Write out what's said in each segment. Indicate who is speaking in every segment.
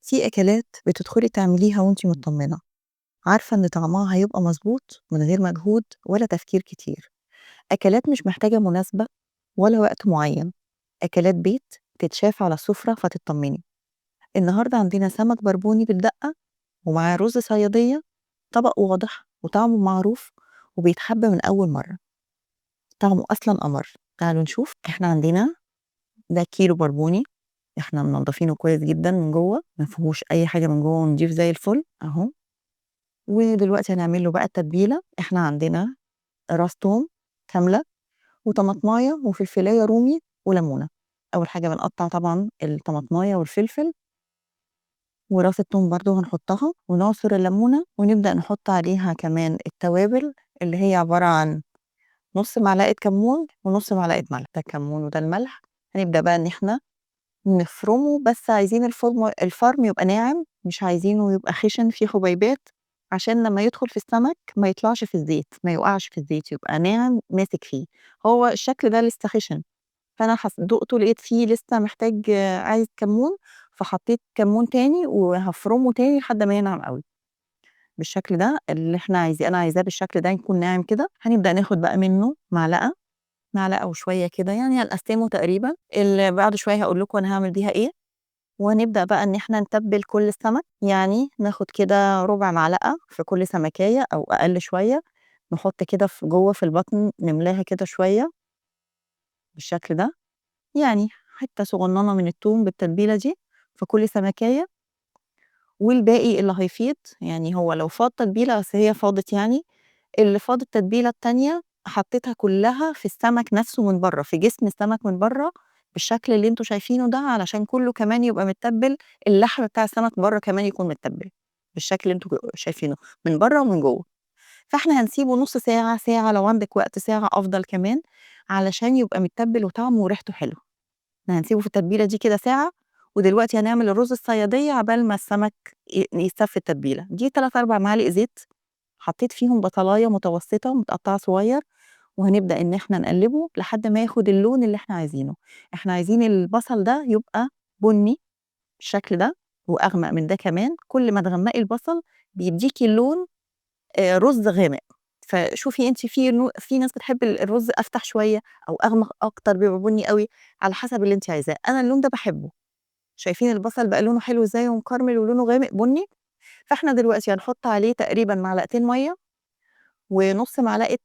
Speaker 1: في أكلات بتدخلي تعمليها وأنتِ متطمنة، عارفة إن طعمها هيبقى مضبوط من غير مجهود ولا تفكير كتير، أكلات مش محتاجة مناسبة ولا وقت معين، أكلات بيت تتشاف على السفرة فتطمني. النهارده عندنا سمك بربوني بالدقة ومعاه رز صيادية، طبق واضح وطعمه معروف وبيتحب من أول مرة، طعمه أصلًا قمر. تعالوا نشوف. إحنا عندنا ده كيلو بربوني، إحنا منضفينه كويس جدًا من جوّه، ما فيهوش أي حاجة من جوّه ونضيف زي الفل أهو. ودلوقتي هنعمل له بقى التتبيلة. إحنا عندنا راس توم كاملة وطماطماية وفلفلاية رومي وليمونة. أول حاجة بنقطّع طبعًا الطماطماية والفلفل وراس التوم برضه هنحطها ونعصر الليمونة ونبدأ نحط عليها كمان التوابل اللي هي عبارة عن نُص معلقة كمون ونُص معلقة ملح، ده الكمون وده الملح. هنبدأ بقى إن إحنا نفرمه، بس عايزين الفرم يبقى ناعم، مش عايزينه يبقى خِشِن فيه حبيبات، عشان لمّا يدخل في السمك ما يطلعش في الزيت، ما يُقعش في الزيت، يبقى ناعم ماسك فيه. هو الشكل ده لسه خِشِن، فأنا دُقته لقيت فيه لسه محتاج عايز كمون، فحطيت كمون تاني وهافرمه تاني لحد ما ينعم أوي، بالشكل ده اللي إحنا أنا عايزاه بالشكل ده يكون ناعم كده. هنبدأ ناخد بقى منه معلقة، معلقة وشوية كده يعني هنقسّمه تقريبًا، بعد شوية هاقول لكم أنا هاعمل بيها إيه. وهنبدأ بقى إن إحنا نتبِّل كل السمك، يعني ناخد كده ربع معلقة في كل سمكية أو أقل شوية، نحط كده جوّه في البطن نملاها كده شوية بالشكل ده، يعني حتّة صغنّنة من التوم بالتتبيلة دي في كل سمكية، والباقي اللي هيفيض يعني هو لو فاض تتبيلة بس هي فاضت يعني، اللي فاض التتبيلة التانية حطيتها كلّها في السمك نَفْسه من برّه، في جسم السمك من برّه بالشكل اللي أنتم شايفينه ده، علشان كلّه كمان يبقى متّبل، اللحم بتاع السمك برّه كمان يكون متّبل، بالشكل اللي أنتم شايفينه من برّه ومن جوّه. فإحنا هنسيبه نُص ساعة، ساعة لو عندِك وقت ساعة أفضل كمان، علشان يبقى متّبل وطعمه وريحته حلوة. إحنا هنسيبه في التتبيلة دي كده ساعة، ودلوقتي هنعمل الرز الصيادية عقبال ما السمك يستوي في التتبيلة. دي 3، 4 معالق زيت، حطيت فيهم بصلاية متوسطة متقطعة صغير، وهنبدأ إن إحنا نقلّبه لحد ما ياخد اللون اللي إحنا عايزينه. إحنا عايزين البصل ده يبقى بُني بالشكل ده وأغمق من ده كمان، كل ما تغمّقي البصل بيدّيكِ لون رز غامق. فشوفي أنتِ في ناس بتحب الرز أفتح شوية أو أغمق أكتر بيبقى بُني أوي، على حسب اللي أنتِ عايزاه. أنا اللون ده باحبه. شايفين البصل بقى لونه حلو إزاي ومكرمل ولونه غامق بُني؟ فإحنا دلوقتي هنحط عليه تقريبًا معلقتين مَيّة ونُص معلقة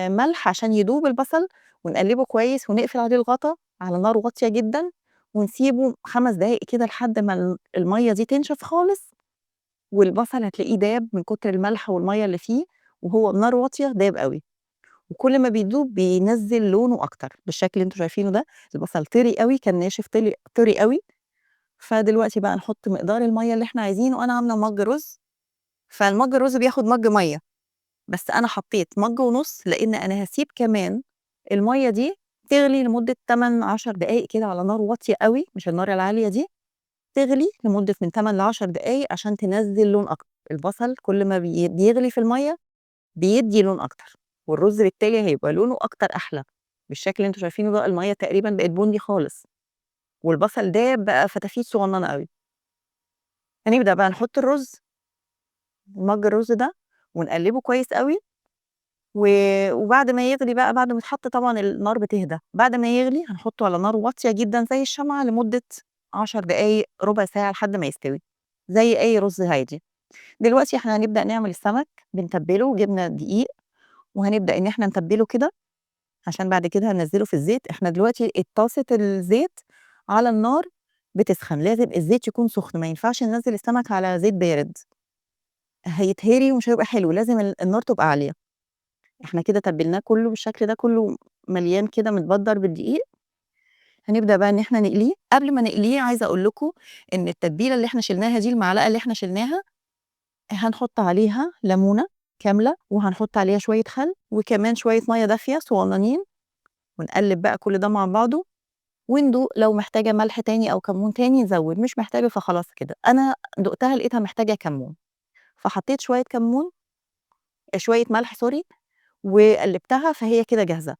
Speaker 1: ملح عشان يدوب البصل، ونقلّبه كويس ونقفل عليه الغطا على نار واطية جدًا، ونسيبه 5 دقايق كده لحد ما المَيّة دي تنشف خالص، والبصل هتلاقيه داب من كتر الملح والمَيّة اللي فيه، وهو بنار واطية داب أوي، وكل ما بيدوب بينزّل لونه أكتر، بالشكل اللي أنتم شايفينه ده. البصل طري أوي، كان ناشف طري أوي. فدلوقتي بقى نحط مقدار المَيّة اللي إحنا عايزينه. أنا عاملة مَج رز، فالمَج الرز بياخد مَج مَيّة. بس أنا حطيت مَج ونُص، لإن أنا هاسيب كمان المَيّة دي تغلي لمدة 8، 10 دقايق كده على نار واطية أوي، مش النار العالية دي، تغلي لمدة من 8 ل10 دقايق عشان تنزّل لون أكتر. البصل كل ما بيغلي في المَيّة بيدّي لون أكتر، والرز بالتالي هيبقى لونه أكتر أحلى، بالشكل اللي أنتم شايفينه ده. المَيّة تقريبًا بقت بُني خالص، والبصل داب بقى فتافيت صغننة أوي. هنبدأ بقى نحط مَج الرز ده ونقلّبه كويس أوي. و وبعد ما يغلي بقى، بعد ما يتحط طبعًا النار بتهدى، بعد ما يغلي هنحطه على نار واطية جدًا زي الشمعة لمدة 10 دقايق، ربع ساعة لحد ما يستوي، زي أي رز عادي. دلوقتي إحنا هنبدأ نعمل السمك، بنتبّله، جبنا دقيق وهنبدأ إن إحنا نتبّله كده عشان بعد كده هننزّله في الزيت. إحنا دلوقتي طاسة الزيت على النار بتسخن، لازم الزيت يكون سخن، ما ينفعش ننزّل السمك على زيت بارد، هيتهري ومش هيبقى حلو، لازم النار تبقى عالية. إحنا كده تبّلناه كلّه بالشكل ده، كلّه مليان كده متبدّر بالدقيق. هنبدأ بقى إن إحنا نقليه. قبل ما نقليه عايزة أقول لكم إن التتبيلة اللي إحنا شيلناها دي، المعلقة اللي إحنا شيلناها، هنحط عليها ليمونة كاملة، وهنحط عليها شوية خل، وكمان شوية مَيّة دافية صغنّنين، ونقلّب بقى كل ده مع بعضه، وندوق لو محتاجة ملح تاني أو كمون تاني نزوّد، مش محتاجة فخلاص كده. أنا دُقتها لقيتها محتاجة كمون، فحطيت شوية كمون، شوية ملح sorry، وقلّبتها فهي كده جاهزة.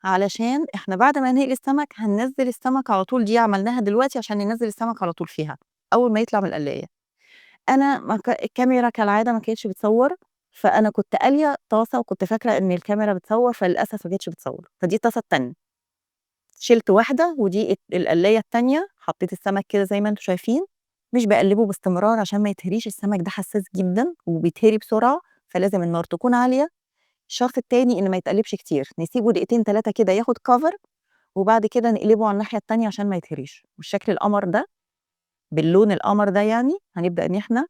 Speaker 1: علشان إحنا بعد ما نقلي السمك هننزّل السمك على طول، دي عملناها دلوقتي عشان ننزّل السمك على طول فيها، أول ما يطلع من القلاية. أنا ما ك الكاميرا كالعادة ما كانتش بتصوّر، فأنا كنت قالية طاسة وكنت فاكرة إن الكاميرا بتصوّر، فللأسف ما كانتش بتصوّر، فدي الطاسة التانية. شِلت واحدة ودي القلاية التانية، حطيت السمك كده زي ما أنتم شايفين، مش باقلّبه باستمرار عشان ما يتهريش، السمك ده حساس جدًا وبيتهري بسرعة، فلازم النار تكون عالية. الشرط التاني إن ما يتقلّبش كتير، نسيبه دقيقتين 3 كده ياخد cover وبعد كده نقلبه على الناحية التانية عشان ما يتهريش، بالشكل القمر ده، باللون القمر ده يعني، هنبدأ إن إحنا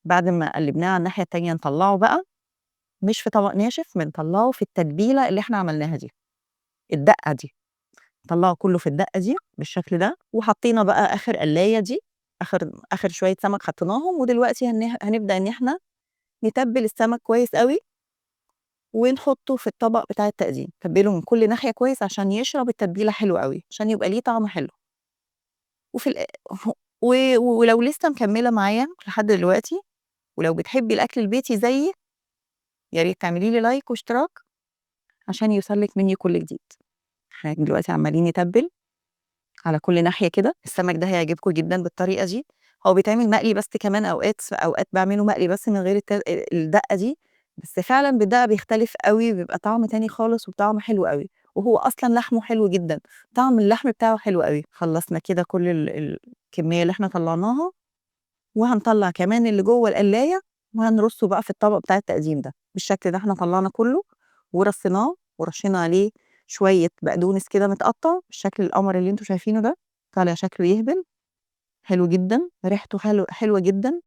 Speaker 1: بعد ما قلّبناه على الناحية التانية نطلّعه بقى، مش في طبق ناشف، بنطلّعه في التتبيلة اللي إحنا عملناها دي، الدقة دي، نطلّعه كلّه في الدقة دي بالشكل ده، وحطينا بقى آخر قلاية دي، آخر شوية سمك حطيناهم، ودلوقتي هنبدأ إن إحنا نتبّل السمك كويس أوي، ونحطه في الطبق بتاع التقديم، نتبّله من كل ناحية كويس عشان يشرب التتبيلة حلو أوي، عشان يبقى ليه طعم حلو. وفي الآ ولو لسه مكمّلة معايا لحد دلوقتي، ولو بتحبي الأكل البيتي زيي، يا ريت تعملي لي لايك واشتراك عشان يوصلِك منّي كل جديد. إحنا دلوقتي عمّالين نتبّل على كل ناحية كده، السمك ده هيعجبكم جدًا بالطريقة دي، هو بيتعمل مقلي بس كمان أوقات باعمله مقلي بس من غير الدقة دي، بس فعلًا بالدقة بيختلف أوي، بيبقى طعم تاني خالص وطعم حلو أوي، وهو أصلًا لحمه حلو جدًا، طعم اللحم بتاعه حلو أوي. خلّصنا كده كل الكمية اللي إحنا طلّعناها، وهنطلّع كمان اللي جوّه القلاية، وهنرصه بقى في الطبق بتاع التقديم ده، بالشكل ده إحنا طلّعنا كلّه ورصيناه، ورشينا عليه شوية بقدونس كده متقطّع بالشكل القمر اللي أنتم شايفينه ده، طالع شكله يهبل، حلو جدًا، ريحته حلوة جدًا،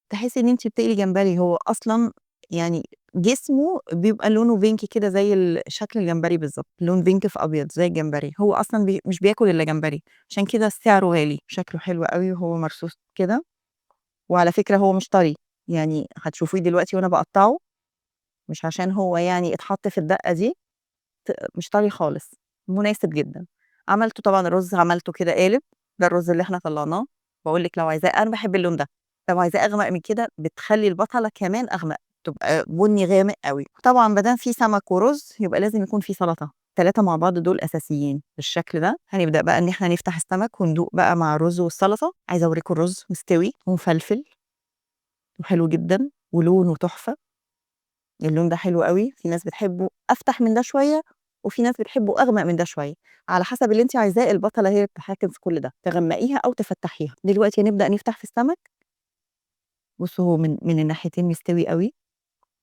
Speaker 1: تحسّي إن أنتِ بتقلي جمبري، هو أصلًا يعني جسمه بيبقى لونه بينك كده زي شكل الجمبري بالضبط، لون بينك في أبيض زي الجمبري، هو أصلًا مش بياكل إلا جمبري، عشان كده سعره غالي، شكله حلو أوي وهو مرصوص كده. وعلى فكرة هو مش طري، يعني هتشوفيه دلوقتي وأنا باقطّعه، مش عشان هو يعني اتحط في الدقة دي مش طري خالص، مناسب جدًا. عملته طبعًا الرز عملته كده قالب، ده الرز اللي إحنا طلّعناه، باقول لِك لو عايزاه أنا باحب اللون ده، لو عايزاه أغمق من كده بتخلّي البصلة كمان أغمق، تبقى بُني غامق أوي. طبعًا ما دام في سمك ورز يبقى لازم يكون في سلطة، ال3 مع بعض دول أساسيين بالشكل ده. هنبدأ بقى إن إحنا نفتح السمك وندوق بقى مع الرز والسلطة، عايزة أوريكم الرز مستوي ومفلفل وحلو جدًا ولونه تحفة، اللون ده حلو أوي، في ناس بتحبه أفتح من ده شوية، وفي ناس بتحبه أغمق من ده شوية، على حسب اللي أنتِ عايزاه، البصلة هي اللي بتتحكم في كل ده، تغمقيها أو تفتحيها. دلوقتي هنبدأ نفتح في السمك، بُصّوا هو من الناحيتين مستوي أوي،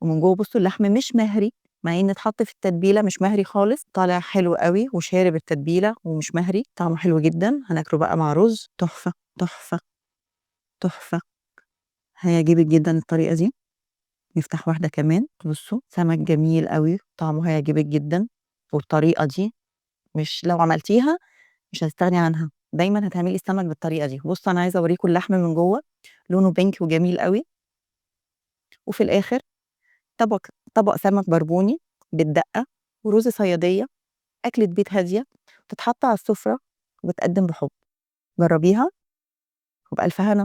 Speaker 1: ومن جوّه بُصّوا اللحم مش مهري، مع إن اتحط في التتبيلة مش مهري خالص، طالع حلو أوي وشارب التتبيلة ومش مهري، طعمه حلو جدًا، هناكله بقى مع رز تحفة، تحفة، تحفة، هيعجبِك جدًا الطريقة دي. نفتح واحدة كمان، بُصّوا سمك جميل أوي، طعمه هيعجبِك جدًا، والطريقة دي مش لو عملتيها مش هتستغني عنها، دايمًا هتعملي السمك بالطريقة دي. بُصّوا أنا عايزة أوريكم اللحم من جوّه، لونه pink وجميل أوي، وفي الآخر طبق سمك بربوني بالدقة ورز صيادية، أكلة بيت هادية، بتتحط على السفرة وبتتقدم بحُب، جرّبيها وبألف هنا.